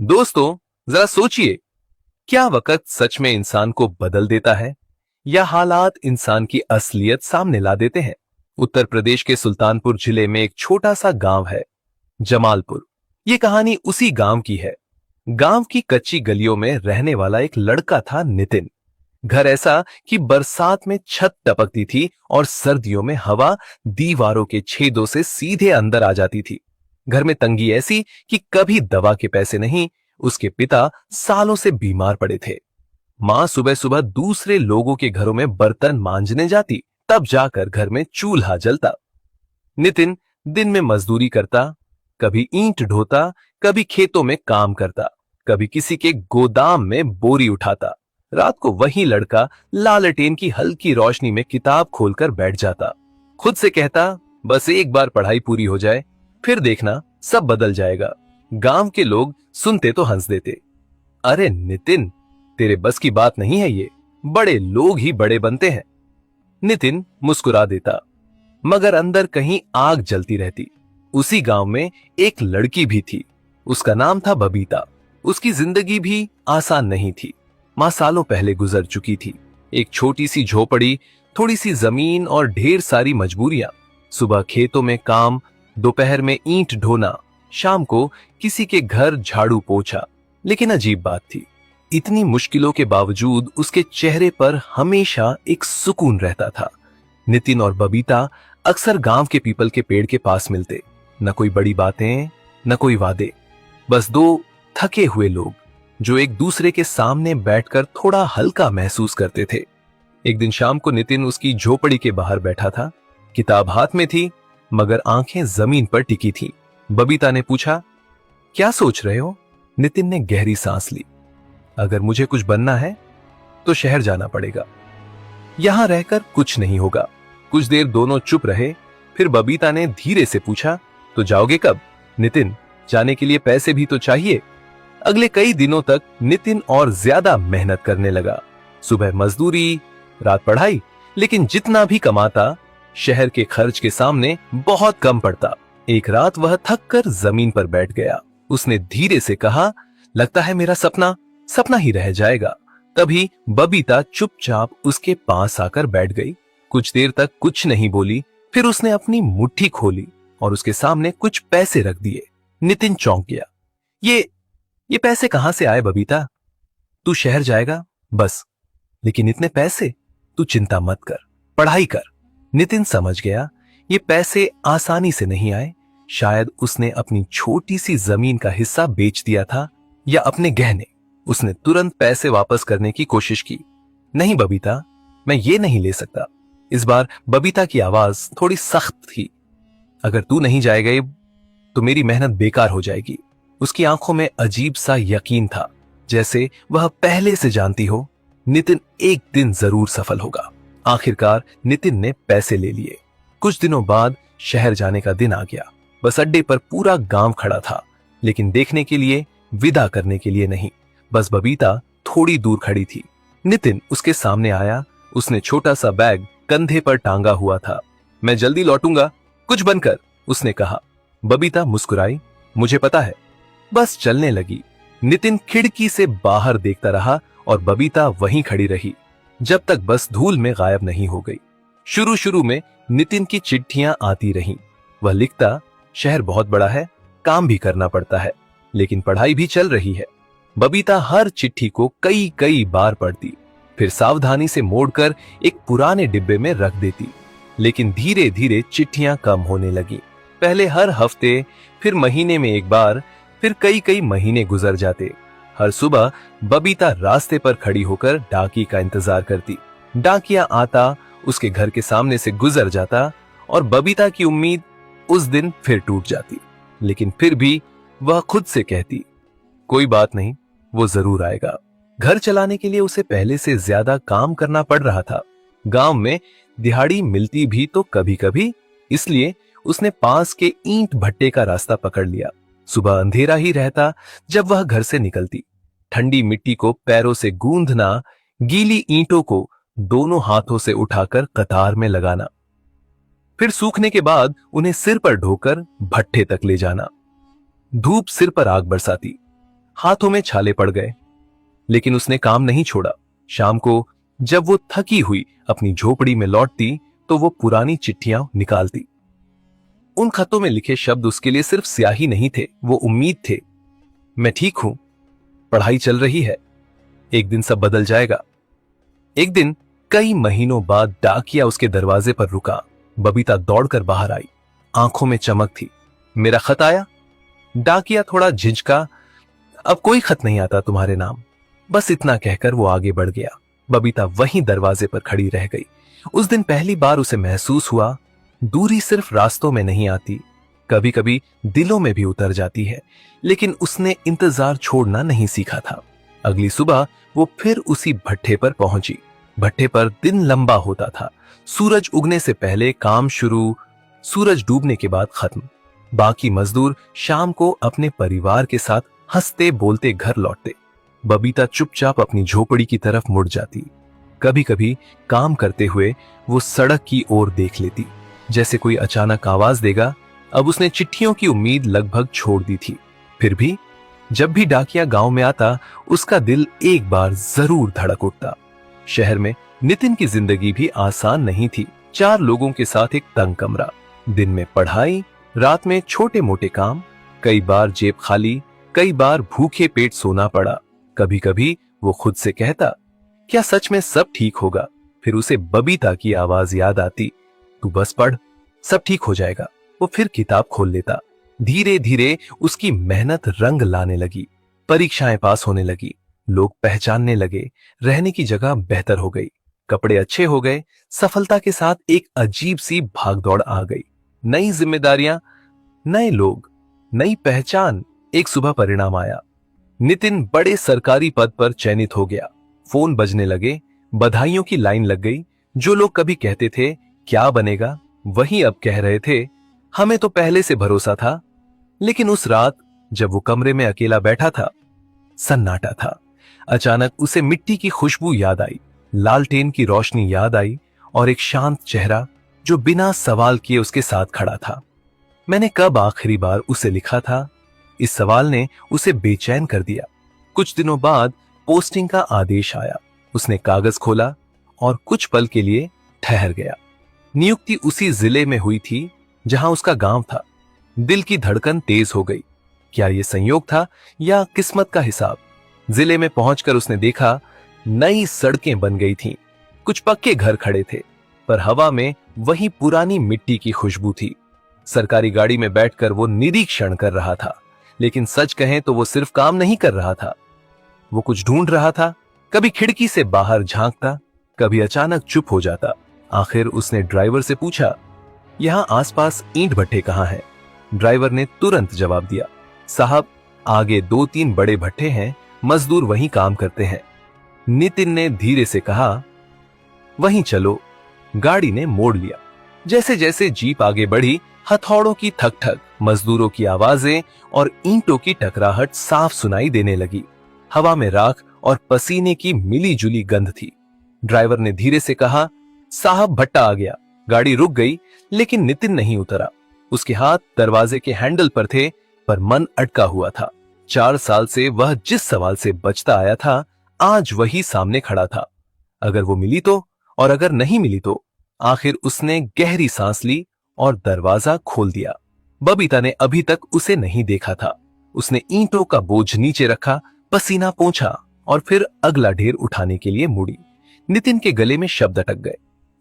दोस्तों, जरा सोचिए, क्या वक्त सच में इंसान को बदल देता है या हालात इंसान की असलियत सामने ला देते हैं। उत्तर प्रदेश के सुल्तानपुर जिले में एक छोटा सा गांव है, जमालपुर। ये कहानी उसी गांव की है। गांव की कच्ची गलियों में रहने वाला एक लड़का था, नितिन। घर ऐसा कि बरसात में छत टपकती थी और सर्दियों में हवा दीवारों के छेदों से सीधे अंदर आ जाती थी। घर में तंगी ऐसी कि कभी दवा के पैसे नहीं। उसके पिता सालों से बीमार पड़े थे। मां सुबह सुबह दूसरे लोगों के घरों में बर्तन मांजने जाती, तब जाकर घर में चूल्हा जलता। नितिन दिन में मजदूरी करता, कभी ईंट ढोता, कभी खेतों में काम करता, कभी किसी के गोदाम में बोरी उठाता। रात को वही लड़का लालटेन की हल्की रोशनी में किताब खोलकर बैठ जाता। खुद से कहता, बस एक बार पढ़ाई पूरी हो जाए, फिर देखना सब बदल जाएगा। गांव के लोग सुनते तो हंस देते, अरे नितिन, तेरे बस की बात नहीं है ये, बड़े लोग ही बड़े बनते हैं। नितिन मुस्कुरा देता, मगर अंदर कहीं आग जलती रहती। उसी गांव में एक लड़की भी थी, उसका नाम था बबीता। उसकी जिंदगी भी आसान नहीं थी। मां सालों पहले गुजर चुकी थी। एक छोटी सी झोपड़ी, थोड़ी सी जमीन और ढेर सारी मजबूरियां। सुबह खेतों में काम, दोपहर में ईंट ढोना, शाम को किसी के घर झाड़ू पोछा। लेकिन अजीब बात थी, इतनी मुश्किलों के बावजूद उसके चेहरे पर हमेशा एक सुकून रहता था। नितिन और बबीता अक्सर गांव के पीपल के पेड़ के पास मिलते। न कोई बड़ी बातें, न कोई वादे, बस दो थके हुए लोग जो एक दूसरे के सामने बैठकर थोड़ा हल्का महसूस करते थे। एक दिन शाम को नितिन उसकी झोपड़ी के बाहर बैठा था। किताब हाथ में थी, मगर आंखें जमीन पर टिकी थीं। बबीता ने पूछा, क्या सोच रहे हो? नितिन ने गहरी सांस ली। अगर मुझे कुछ बनना है तो शहर जाना पड़ेगा, यहां रहकर कुछ नहीं होगा। कुछ देर दोनों चुप रहे, फिर बबीता ने धीरे से पूछा, तो जाओगे कब? नितिन, जाने के लिए पैसे भी तो चाहिए। अगले कई दिनों तक नितिन और ज्यादा मेहनत करने लगा। सुबह मजदूरी, रात पढ़ाई, लेकिन जितना भी कमाता शहर के खर्च के सामने बहुत कम पड़ता। एक रात वह थक कर जमीन पर बैठ गया। उसने धीरे से कहा, लगता है मेरा सपना सपना ही रह जाएगा। तभी बबीता चुपचाप उसके पास आकर बैठ गई। कुछ देर तक कुछ नहीं बोली, फिर उसने अपनी मुट्ठी खोली और उसके सामने कुछ पैसे रख दिए। नितिन चौंक गया। ये पैसे कहां से आए बबीता? तू शहर जाएगा बस, लेकिन इतने पैसे? तू चिंता मत कर, पढ़ाई कर। नितिन समझ गया, ये पैसे आसानी से नहीं आए। शायद उसने अपनी छोटी सी जमीन का हिस्सा बेच दिया था, या अपने गहने। उसने तुरंत पैसे वापस करने की कोशिश की। नहीं बबीता, मैं ये नहीं ले सकता। इस बार बबीता की आवाज थोड़ी सख्त थी। अगर तू नहीं जाएगा तो मेरी मेहनत बेकार हो जाएगी। उसकी आंखों में अजीब सा यकीन था, जैसे वह पहले से जानती हो नितिन एक दिन जरूर सफल होगा। आखिरकार नितिन ने पैसे ले लिए। कुछ दिनों बाद शहर जाने का दिन आ गया। बस अड्डे पर पूरा गांव खड़ा था, लेकिन देखने के लिए, विदा करने के लिए नहीं। बस बबीता थोड़ी दूर खड़ी थी। नितिन उसके सामने आया। उसने छोटा सा बैग कंधे पर टांगा हुआ था। मैं जल्दी लौटूंगा, कुछ बनकर, उसने कहा। बबीता मुस्कुराई, मुझे पता है। बस चलने लगी। नितिन खिड़की से बाहर देखता रहा और बबीता वहीं खड़ी रही, जब तक बस धूल में गायब नहीं हो गई। शुरू शुरू में नितिन की चिट्ठियां आती रहीं। वह लिखता, शहर बहुत बड़ा है, काम भी करना पड़ता है, लेकिन पढ़ाई भी चल रही है। बबीता हर चिट्ठी को कई कई बार पढ़ती, फिर सावधानी से मोड़कर एक पुराने डिब्बे में रख देती। लेकिन धीरे धीरे चिट्ठियां कम होने लगी। पहले हर हफ्ते, फिर महीने में एक बार, फिर कई कई महीने गुजर जाते। हर सुबह बबीता रास्ते पर खड़ी होकर डाकी का इंतजार करती। डाकिया आता, उसके घर के सामने से गुजर जाता और बबीता की उम्मीद उस दिन फिर टूट जाती। लेकिन फिर भी वह खुद से कहती, कोई बात नहीं, वो जरूर आएगा। घर चलाने के लिए उसे पहले से ज्यादा काम करना पड़ रहा था। गांव में दिहाड़ी मिलती भी तो कभी कभी, इसलिए उसने पास के ईंट भट्टे का रास्ता पकड़ लिया। सुबह अंधेरा ही रहता जब वह घर से निकलती। ठंडी मिट्टी को पैरों से गूंदना, गीली ईंटों को दोनों हाथों से उठाकर कतार में लगाना, फिर सूखने के बाद उन्हें सिर पर ढोकर भट्ठे तक ले जाना। धूप सिर पर आग बरसाती। हाथों में छाले पड़ गए, लेकिन उसने काम नहीं छोड़ा। शाम को जब वो थकी हुई अपनी झोपड़ी में लौटती तो वो पुरानी चिट्ठियां निकालती। उन खतों में लिखे शब्द उसके लिए सिर्फ स्याही नहीं थे, वो उम्मीद थे। मैं ठीक हूं, पढ़ाई चल रही है, एक दिन सब बदल जाएगा। एक दिन कई महीनों बाद डाकिया उसके दरवाजे पर रुका। बबीता दौड़कर बाहर आई, आंखों में चमक थी। मेरा खत आया? डाकिया थोड़ा झिझका। अब कोई खत नहीं आता तुम्हारे नाम, बस इतना कहकर वो आगे बढ़ गया। बबीता वहीं दरवाजे पर खड़ी रह गई। उस दिन पहली बार उसे महसूस हुआ, दूरी सिर्फ रास्तों में नहीं आती, कभी कभी दिलों में भी उतर जाती है। लेकिन उसने इंतजार छोड़ना नहीं सीखा था। अगली सुबह वो फिर उसी भट्ठे पर पहुंची। भट्ठे पर दिन लंबा होता था। सूरज उगने से पहले काम शुरू, सूरज डूबने के बाद खत्म। बाकी मजदूर शाम को अपने परिवार के साथ हंसते बोलते घर लौटते। बबीता चुपचाप अपनी झोपड़ी की तरफ मुड़ जाती। कभी कभी काम करते हुए वो सड़क की ओर देख लेती, जैसे कोई अचानक आवाज देगा। अब उसने चिट्ठियों की उम्मीद लगभग छोड़ दी थी। फिर भी जब भी डाकिया गांव में आता, उसका दिल एक बार जरूर धड़क उठता। शहर में नितिन की जिंदगी भी आसान नहीं थी। 4 लोगों के साथ एक तंग कमरा, दिन में पढ़ाई, रात में छोटे मोटे काम, कई बार जेब खाली, कई बार भूखे पेट सोना पड़ा। कभी कभी वो खुद से कहता, क्या सच में सब ठीक होगा? फिर उसे बबीता की आवाज याद आती, तू बस पढ़, सब ठीक हो जाएगा। वो फिर किताब खोल लेता। धीरे धीरे उसकी मेहनत रंग लाने लगी। परीक्षाएं पास होने लगी, लोग पहचानने लगे, रहने की जगह बेहतर हो गई, कपड़े अच्छे हो गए। सफलता के साथ एक अजीब सी भागदौड़ आ गई। नई जिम्मेदारियां, नए लोग, नई पहचान। एक सुबह परिणाम आया। नितिन बड़े सरकारी पद पर चयनित हो गया। फोन बजने लगे, बधाइयों की लाइन लग गई। जो लोग कभी कहते थे क्या बनेगा, वही अब कह रहे थे हमें तो पहले से भरोसा था। लेकिन उस रात जब वो कमरे में अकेला बैठा था, सन्नाटा था। अचानक उसे मिट्टी की खुशबू याद आई, लालटेन की रोशनी याद आई और एक शांत चेहरा जो बिना सवाल किए उसके साथ खड़ा था। मैंने कब आखिरी बार उसे लिखा था? इस सवाल ने उसे बेचैन कर दिया। कुछ दिनों बाद पोस्टिंग का आदेश आया। उसने कागज खोला और कुछ पल के लिए ठहर गया। नियुक्ति उसी जिले में हुई थी जहां उसका गांव था। दिल की धड़कन तेज हो गई। क्या यह संयोग था या किस्मत का हिसाब? जिले में पहुंचकर उसने देखा, नई सड़कें बन गई थीं, कुछ पक्के घर खड़े थे, पर हवा में वही पुरानी मिट्टी की खुशबू थी। सरकारी गाड़ी में बैठकर वो निरीक्षण कर रहा था, लेकिन सच कहें तो वो सिर्फ काम नहीं कर रहा था, वो कुछ ढूंढ रहा था। कभी खिड़की से बाहर झांकता, कभी अचानक चुप हो जाता। आखिर उसने ड्राइवर से पूछा, यहां आसपास ईंट भट्टे कहां हैं? ड्राइवर ने तुरंत जवाब दिया, साहब आगे 2-3 बड़े भट्टे हैं, मजदूर वहीं काम करते हैं। नितिन ने धीरे से कहा, वहीं चलो। गाड़ी ने मोड़ लिया। जैसे जैसे जीप आगे बढ़ी, हथौड़ों की ठक ठक, मजदूरों की आवाजें और ईंटों की टकराहट साफ सुनाई देने लगी। हवा में राख और पसीने की मिली जुली गंध थी। ड्राइवर ने धीरे से कहा, साहब भट्टा आ गया। गाड़ी रुक गई, लेकिन नितिन नहीं उतरा। उसके हाथ दरवाजे के हैंडल पर थे, पर मन अटका हुआ था। 4 साल से वह जिस सवाल से बचता आया था, आज वही सामने खड़ा था। अगर वो मिली तो, और अगर नहीं मिली तो? आखिर उसने गहरी सांस ली और दरवाजा खोल दिया। बबीता ने अभी तक उसे नहीं देखा था। उसने ईंटों का बोझ नीचे रखा, पसीना पोंछा और फिर अगला ढेर उठाने के लिए मुड़ी। नितिन के गले में शब्द अटक गए।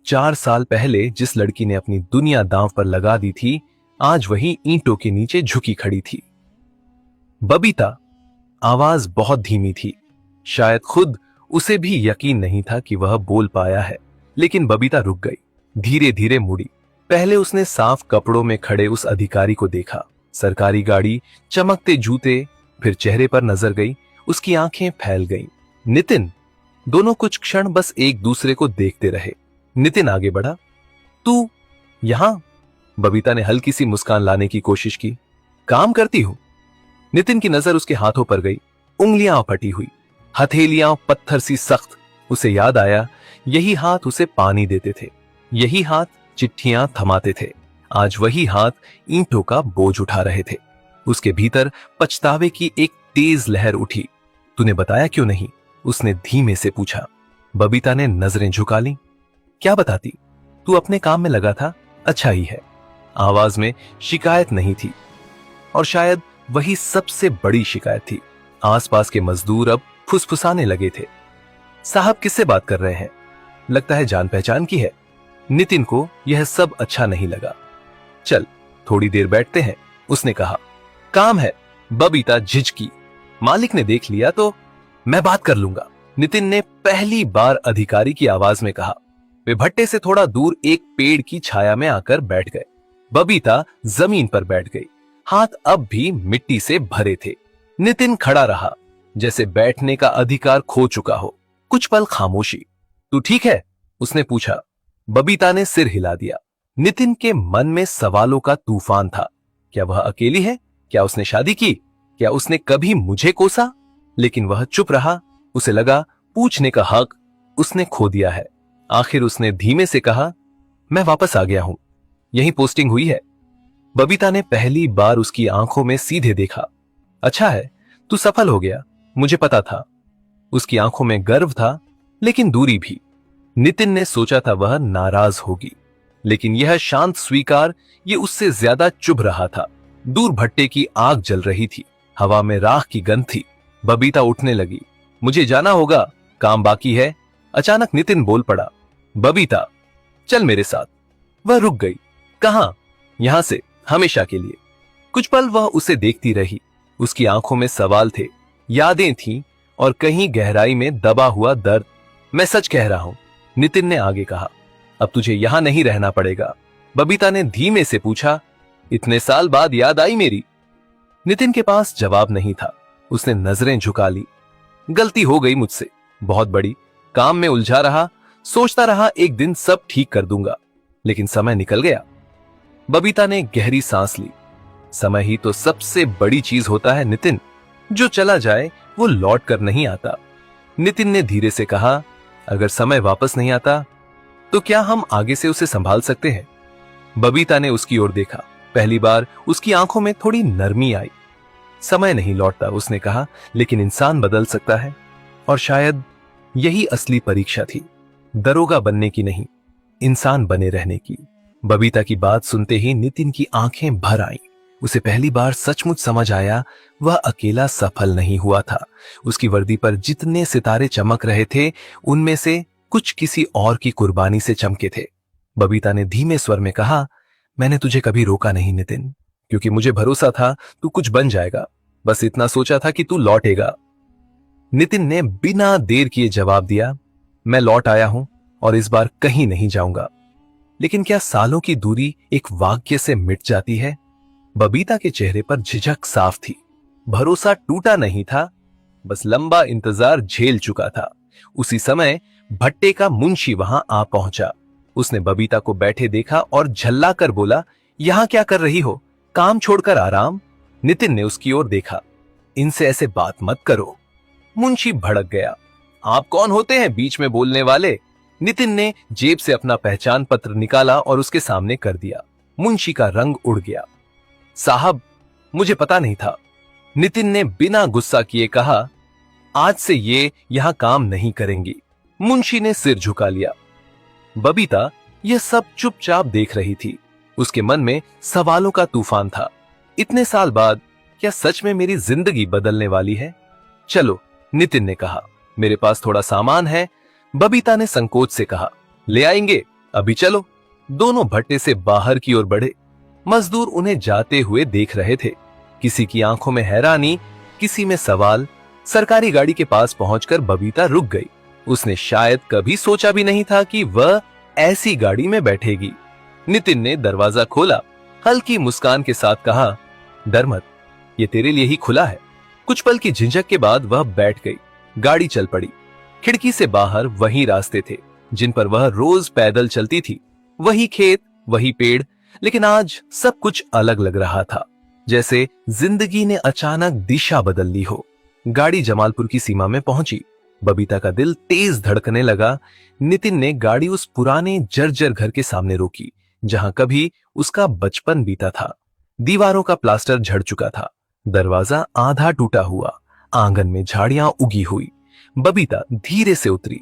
4 साल पहले जिस लड़की ने अपनी दुनिया दांव पर लगा दी थी, आज वही ईंटों के नीचे झुकी खड़ी थी। बबीता। आवाज बहुत धीमी थी। शायद खुद उसे भी यकीन नहीं था कि वह बोल पाया है। लेकिन बबीता रुक गई, धीरे धीरे मुड़ी। पहले उसने साफ कपड़ों में खड़े उस अधिकारी को देखा, सरकारी गाड़ी, चमकते जूते, फिर चेहरे पर नजर गई। उसकी आंखें फैल गईं। नितिन। दोनों कुछ क्षण बस एक दूसरे को देखते रहे। नितिन आगे बढ़ा, तू यहां? बबीता ने हल्की सी मुस्कान लाने की कोशिश की। काम करती हूं। नितिन की नजर उसके हाथों पर गई, उंगलियां फटी हुई, हथेलियां पत्थर सी सख्त। उसे याद आया, यही हाथ उसे पानी देते थे, यही हाथ चिट्ठियां थमाते थे। आज वही हाथ ईंटों का बोझ उठा रहे थे। उसके भीतर पछतावे की एक तेज लहर उठी। तूने बताया क्यों नहीं? उसने धीमे से पूछा। बबीता ने नजरें झुका ली। क्या बताती? तू अपने काम में लगा था। अच्छा ही है। आवाज में शिकायत नहीं थी, और शायद वही सबसे बड़ी शिकायत थी। आसपास के मजदूर अब फुसफुसाने लगे थे। साहब किससे बात कर रहे हैं? लगता है जान पहचान की है। नितिन को यह सब अच्छा नहीं लगा। चल थोड़ी देर बैठते हैं, उसने कहा। काम है। बबीता झिझकी। मालिक ने देख लिया तो मैं बात कर लूंगा, नितिन ने पहली बार अधिकारी की आवाज में कहा। वे भट्टे से थोड़ा दूर एक पेड़ की छाया में आकर बैठ गए। बबीता जमीन पर बैठ गई। हाथ अब भी मिट्टी से भरे थे। नितिन खड़ा रहा, जैसे बैठने का अधिकार खो चुका हो। कुछ पल खामोशी। तू ठीक है? उसने पूछा। बबीता ने सिर हिला दिया। नितिन के मन में सवालों का तूफान था। क्या वह अकेली है? क्या उसने शादी की? क्या उसने कभी मुझे कोसा? लेकिन वह चुप रहा। उसे लगा पूछने का हक उसने खो दिया है। आखिर उसने धीमे से कहा, मैं वापस आ गया हूं। यही पोस्टिंग हुई है। बबीता ने पहली बार उसकी आंखों में सीधे देखा। अच्छा है, तू सफल हो गया। मुझे पता था। उसकी आंखों में गर्व था, लेकिन दूरी भी। नितिन ने सोचा था वह नाराज होगी, लेकिन यह शांत स्वीकार ये उससे ज्यादा चुभ रहा था। दूर भट्टे की आग जल रही थी। हवा में राख की गंध थी। बबीता उठने लगी। मुझे जाना होगा, काम बाकी है। अचानक नितिन बोल पड़ा। बबीता चल मेरे साथ। वह रुक गई। कहां? यहां से, हमेशा के लिए। कुछ पल वह उसे देखती रही। उसकी आंखों में सवाल थे, यादें थीं, और कहीं गहराई में दबा हुआ दर्द। मैं सच कह रहा हूं, नितिन ने आगे कहा। अब तुझे यहां नहीं रहना पड़ेगा। बबीता ने धीमे से पूछा। इतने साल बाद याद आई मेरी? नितिन के पास जवाब नहीं था। उसने नजरें झुका ली। गलती हो गई मुझसे, बहुत बड़ी। काम में उलझा रहा, सोचता रहा एक दिन सब ठीक कर दूंगा, लेकिन समय निकल गया। बबीता ने गहरी सांस ली। समय ही तो सबसे बड़ी चीज होता है नितिन। जो चला जाए वो लौट कर नहीं आता। नितिन ने धीरे से कहा, अगर समय वापस नहीं आता तो क्या हम आगे से उसे संभाल सकते हैं? बबीता ने उसकी ओर देखा। पहली बार उसकी आंखों में थोड़ी नरमी आई। समय नहीं लौटता, उसने कहा, लेकिन इंसान बदल सकता है। और शायद यही असली परीक्षा थी, दरोगा बनने की नहीं, इंसान बने रहने की। बबीता की बात सुनते ही नितिन की आंखें भर आईं। उसे पहली बार सचमुच समझ आया, वह अकेला सफल नहीं हुआ था। उसकी वर्दी पर जितने सितारे चमक रहे थे, उनमें से कुछ किसी और की कुर्बानी से चमके थे। बबीता ने धीमे स्वर में कहा, मैंने तुझे कभी रोका नहीं नितिन, क्योंकि मुझे भरोसा था तू कुछ बन जाएगा। बस इतना सोचा था कि तू लौटेगा। नितिन ने बिना देर किए जवाब दिया, मैं लौट आया हूं और इस बार कहीं नहीं जाऊंगा। लेकिन क्या सालों की दूरी एक वाक्य से मिट जाती है? बबीता के चेहरे पर झिझक साफ थी। भरोसा टूटा नहीं था, बस लंबा इंतजार झेल चुका था। उसी समय भट्टे का मुंशी वहां आ पहुंचा। उसने बबीता को बैठे देखा और झल्ला कर बोला, यहां क्या कर रही हो? काम छोड़कर आराम? नितिन ने उसकी ओर देखा। इनसे ऐसे बात मत करो। मुंशी भड़क गया। आप कौन होते हैं बीच में बोलने वाले? नितिन ने जेब से अपना पहचान पत्र निकाला और उसके सामने कर दिया। मुंशी का रंग उड़ गया। साहब, मुझे पता नहीं था। नितिन ने बिना गुस्सा किए कहा, आज से ये यहां काम नहीं करेंगी। मुंशी ने सिर झुका लिया। बबीता यह सब चुपचाप देख रही थी। उसके मन में सवालों का तूफान था। इतने साल बाद क्या सच में मेरी जिंदगी बदलने वाली है? चलो, नितिन ने कहा, मेरे पास थोड़ा सामान है। बबीता ने संकोच से कहा, ले आएंगे, अभी चलो। दोनों भट्टे से बाहर की ओर बढ़े। मजदूर उन्हें जाते हुए देख रहे थे। किसी की आंखों में हैरानी, किसी में सवाल। सरकारी गाड़ी के पास पहुंचकर बबीता रुक गई। उसने शायद कभी सोचा भी नहीं था कि वह ऐसी गाड़ी में बैठेगी। नितिन ने दरवाजा खोला। हल्की मुस्कान के साथ कहा, डर मत, ये तेरे लिए ही खुला है। कुछ पल की झिझक के बाद वह बैठ गई। गाड़ी चल पड़ी। खिड़की से बाहर वही रास्ते थे जिन पर वह रोज पैदल चलती थी। वही खेत, वही पेड़, लेकिन आज सब कुछ अलग लग रहा था, जैसे जिंदगी ने अचानक दिशा बदल ली हो। गाड़ी जमालपुर की सीमा में पहुंची। बबीता का दिल तेज धड़कने लगा। नितिन ने गाड़ी उस पुराने जर्जर घर के सामने रोकी, जहां कभी उसका बचपन बीता था। दीवारों का प्लास्टर झड़ चुका था। दरवाजा आधा टूटा हुआ, आंगन में झाड़ियां उगी हुई। बबीता धीरे से उतरी।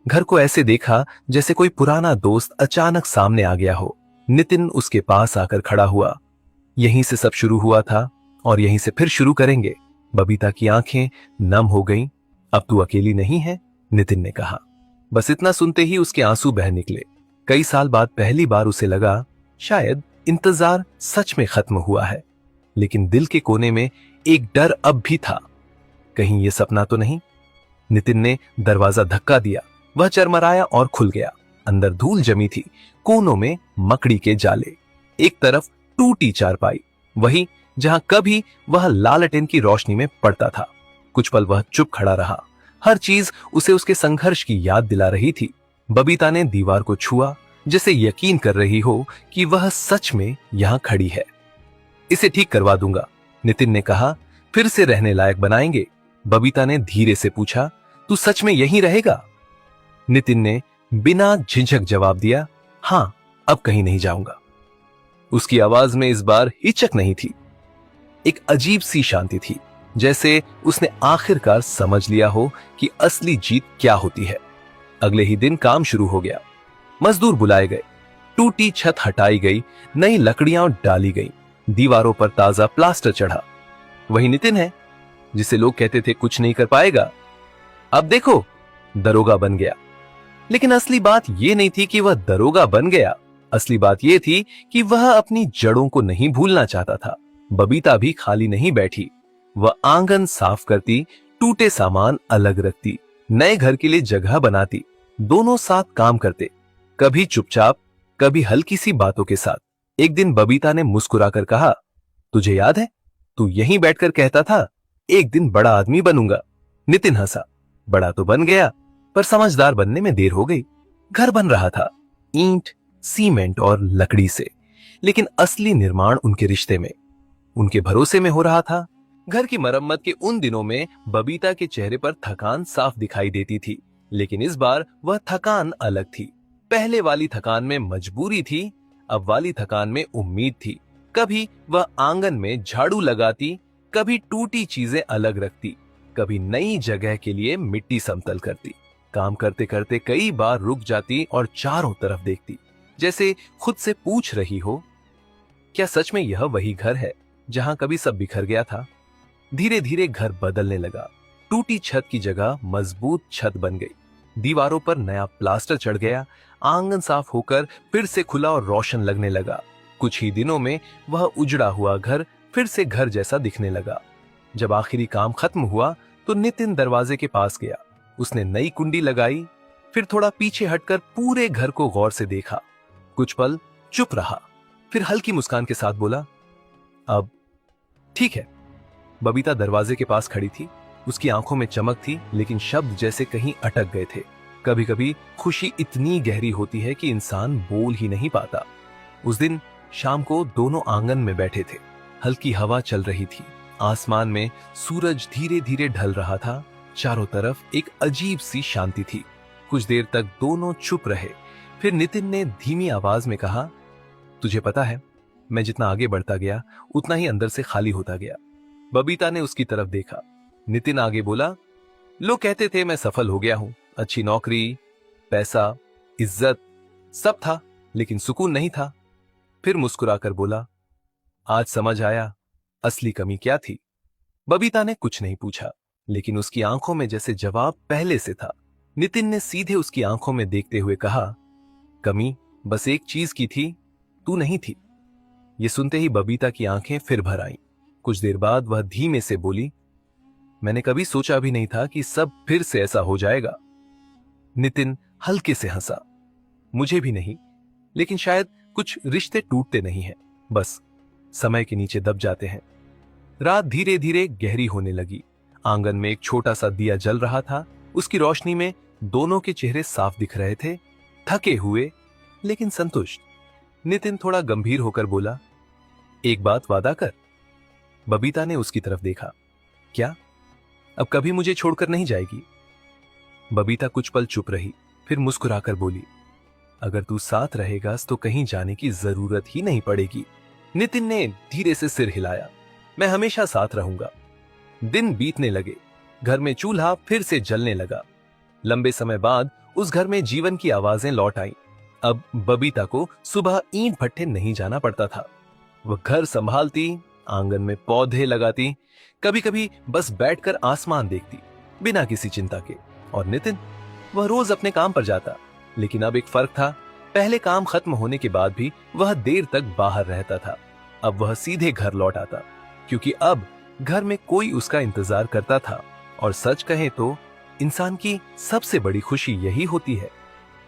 घर को ऐसे देखा जैसे कोई पुराना दोस्त अचानक सामने आ गया हो। नितिन उसके पास आकर खड़ा हुआ। यहीं से सब शुरू हुआ था और यहीं से फिर शुरू करेंगे। बबीता की आंखें नम हो गईं। अब तू अकेली नहीं है, नितिन ने कहा। बस इतना सुनते ही उसके आंसू बह निकले। कई साल बाद पहली बार उसे लगा शायद इंतजार सच में खत्म हुआ है। लेकिन दिल के कोने में एक डर अब भी था, कहीं ये सपना तो नहीं। नितिन ने दरवाजा धक्का दिया। वह चरमराया और खुल गया। अंदर धूल जमी थी, कोनों में मकड़ी के जाले, एक तरफ टूटी चारपाई, वही जहां कभी वह लालटेन की रोशनी में पड़ता था। कुछ पल वह चुप खड़ा रहा। हर चीज उसे उसके संघर्ष की याद दिला रही थी। बबीता ने दीवार को छुआ, जैसे यकीन कर रही हो कि वह सच में यहां खड़ी है। इसे ठीक करवा दूंगा, नितिन ने कहा। फिर से रहने लायक बनाएंगे? बबीता ने धीरे से पूछा। तू सच में यहीं रहेगा? नितिन ने बिना झिझक जवाब दिया। हां, अब कहीं नहीं जाऊंगा। उसकी आवाज में इस बार हिचक नहीं थी, एक अजीब सी शांति थी, जैसे उसने आखिरकार समझ लिया हो कि असली जीत क्या होती है। अगले ही दिन काम शुरू हो गया। मजदूर बुलाए गए, टूटी छत हटाई गई, नई लकड़ियां डाली गई, दीवारों पर ताजा प्लास्टर चढ़ा। वही नितिन है जिसे लोग कहते थे कुछ नहीं कर पाएगा, अब देखो दरोगा बन गया। लेकिन असली बात यह नहीं थी कि वह दरोगा बन गया। असली बात यह थी कि वह अपनी जड़ों को नहीं भूलना चाहता था। बबीता भी खाली नहीं बैठी। वह आंगन साफ करती, टूटे सामान अलग रखती, नए घर के लिए जगह बनाती। दोनों साथ काम करते, कभी चुपचाप, कभी हल्की सी बातों के साथ। एक दिन बबीता ने मुस्कुराकर कहा, तुझे याद है तू यहीं बैठकर कहता था एक दिन बड़ा आदमी बनूंगा। नितिन हंसा। बड़ा तो बन गया, पर समझदार बनने में देर हो गई। घर बन रहा था, ईंट, सीमेंट और लकड़ी से, लेकिन असली निर्माण उनके रिश्ते में, उनके भरोसे में हो रहा था। घर की मरम्मत के उन दिनों में बबीता के चेहरे पर थकान साफ दिखाई देती थी, लेकिन इस बार वह थकान अलग थी। पहले वाली थकान में मजबूरी थी, अब वाली थकान में उम्मीद थी। कभी वह आंगन में झाड़ू लगाती, कभी टूटी चीजें अलग रखती, कभी नई जगह के लिए मिट्टी समतल करती। काम करते करते कई बार रुक जाती और चारों तरफ देखती, जैसे खुद से पूछ रही हो, क्या सच में यह वही घर है जहां कभी सब बिखर गया था? धीरे धीरे घर बदलने लगा। टूटी छत की जगह मजबूत छत बन गई, दीवारों पर नया प्लास्टर चढ़ गया, आंगन साफ होकर फिर से खुला और रोशन लगने लगा। कुछ ही दिनों में वह उजड़ा हुआ घर फिर से घर जैसा दिखने लगा। जब आखिरी काम खत्म हुआ तो नितिन दरवाजे के पास गया। उसने नई कुंडी लगाई, फिर थोड़ा पीछे हटकर पूरे घर को गौर से देखा। कुछ पल चुप रहा, फिर हल्की मुस्कान के साथ बोला, अब ठीक है। बबीता दरवाजे के पास खड़ी थी। उसकी आंखों में चमक थी, लेकिन शब्द जैसे कहीं अटक गए थे। कभी कभी खुशी इतनी गहरी होती है कि इंसान बोल ही नहीं पाता। उस दिन शाम को दोनों आंगन में बैठे थे। हल्की हवा चल रही थी, आसमान में सूरज धीरे धीरे ढल रहा था। चारों तरफ एक अजीब सी शांति थी। कुछ देर तक दोनों चुप रहे, फिर नितिन ने धीमी आवाज में कहा, तुझे पता है, मैं जितना आगे बढ़ता गया उतना ही अंदर से खाली होता गया। बबीता ने उसकी तरफ देखा। नितिन आगे बोला, लोग कहते थे मैं सफल हो गया हूं, अच्छी नौकरी, पैसा, इज्जत सब था, लेकिन सुकून नहीं था। फिर मुस्कुराकर बोला, आज समझ आया असली कमी क्या थी। बबीता ने कुछ नहीं पूछा, लेकिन उसकी आंखों में जैसे जवाब पहले से था। नितिन ने सीधे उसकी आंखों में देखते हुए कहा, कमी बस एक चीज की थी, तू नहीं थी। ये सुनते ही बबीता की आंखें फिर भर आईं। कुछ देर बाद वह धीमे से बोली, मैंने कभी सोचा भी नहीं था कि सब फिर से ऐसा हो जाएगा। नितिन हल्के से हंसा, मुझे भी नहीं, लेकिन शायद कुछ रिश्ते टूटते नहीं हैं, बस समय के नीचे दब जाते हैं। रात धीरे धीरे गहरी होने लगी। आंगन में एक छोटा सा दिया जल रहा था। उसकी रोशनी में दोनों के चेहरे साफ दिख रहे थे, थके हुए लेकिन संतुष्ट। नितिन थोड़ा गंभीर होकर बोला, एक बात वादा कर। बबीता ने उसकी तरफ देखा, क्या अब कभी मुझे छोड़कर नहीं जाएगी? बबीता कुछ पल चुप रही, फिर मुस्कुराकर बोली, अगर तू साथ रहेगा तो कहीं जाने की जरूरत ही नहीं पड़ेगी। नितिन ने धीरे से सिर हिलाया, मैं हमेशा साथ रहूंगा। दिन बीतने लगे, घर में चूल्हा फिर से जलने लगा। लंबे समय बाद उस घर में जीवन की आवाजें लौट आईं। अब बबीता को सुबह ईंट भट्ठे नहीं जाना पड़ता था। वह घर संभालती, आंगन में पौधे लगाती, कभी कभी बस बैठकर आसमान देखती, बिना किसी चिंता के। और नितिन, वह रोज अपने काम पर जाता, लेकिन अब एक फर्क था। पहले काम खत्म होने के बाद भी वह देर तक बाहर रहता था। अब वह सीधे घर लौट आता, क्योंकि अब घर में कोई उसका इंतजार करता था। और सच कहें तो इंसान की सबसे बड़ी खुशी यही होती है।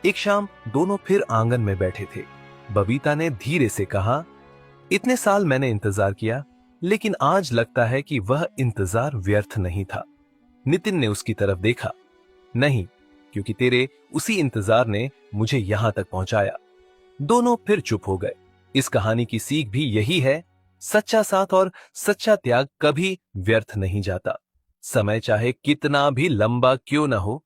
एक शाम दोनों फिर आंगन में बैठे थे। बबीता ने धीरे से कहा, इतने साल मैंने इंतजार किया, लेकिन आज लगता है कि वह इंतजार व्यर्थ नहीं था। नितिन ने उसकी तरफ देखा, नहीं, क्योंकि तेरे उसी इंतजार ने मुझे यहां तक पहुंचाया। दोनों फिर चुप हो गए। इस कहानी की सीख भी यही है, सच्चा साथ और सच्चा त्याग कभी व्यर्थ नहीं जाता। समय चाहे कितना भी लंबा क्यों न हो,